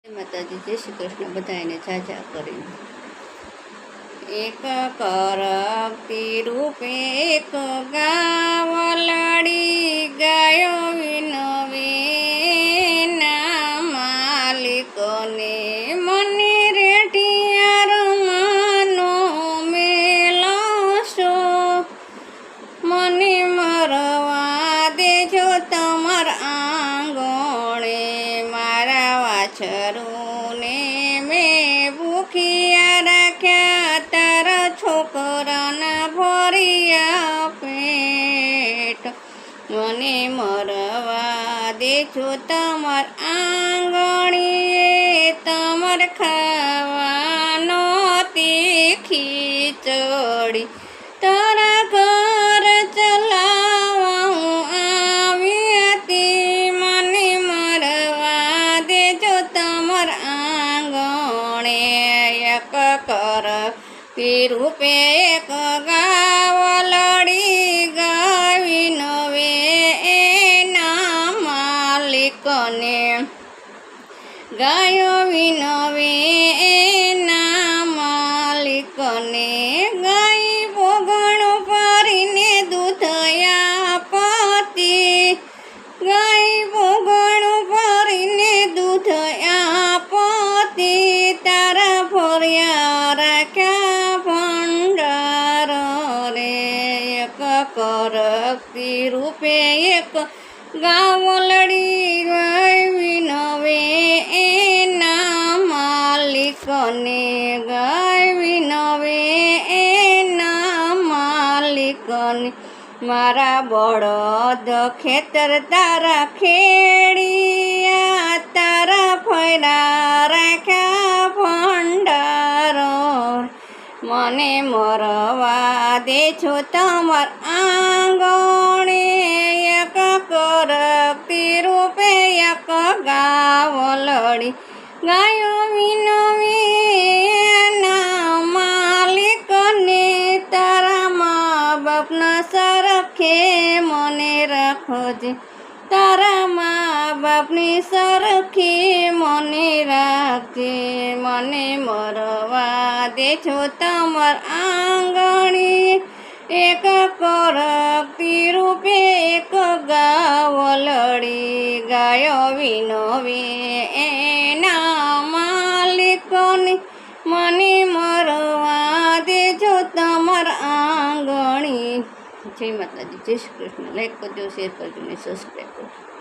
માતાજી જય શ્રી કૃષ્ણ બધાને જાજા કરીને એક કરતી રૂપે એક ગાવલડી ગાયો વિનવે ના માલિકોને મને રેઠિયા રમવાનો મેલો છો મને મરવા દેજો તમાર આંગણે મારા વાછરુને મેં ભૂખિયા રાખ્યા તારા છોકરાના ભર્યા પેટ મને મરવા દેજો તમાર આંગણીએ તમાર ખાવાનો તીખી ચડી તારા ઘર ચલાવવા હું આવી હતી મને મરવા દેજો તમાર આંગણે એક કરતી રૂપે એક ગાવલડી ગાવી નવે એના માલિકને ગાયો વિનવે એના માલિકને ગાય ભોગણું ભરીને દૂધ આપતી ગાય ભોગણું ભરીને દૂધ આપતી તારા ભર્યા રાખ્યા ભંડાર રે એક કરતી રૂપે એક ગાવલડી વિનવે એના માલિકને ગાય વિનવે એના માલિકને મારા બળદ ખેતર તારા ખેડિયા તારા ફર્યા રાખ્યા ભંડાર મને મરવા દેજો તમાર આંગણે એક કરતી રૂપે એક ગાવલડી ગાયો વિનવે એના માલિકને તારા મા બાપના સરખે મને રાખજે તારા મા બાપની સરખી મને રાખજે મને મરવા દેજો તમાર આંગણી એક કરતી રૂપે એક ગાવલડી ગાયો વિનવે એના માલિકોને મને મરવા દેજો તમાર આંગણી જય માતાજી જય શ્રી કૃષ્ણ લાઈક કરજો શેર કરજો ને સબસ્ક્રાઈબ કરજો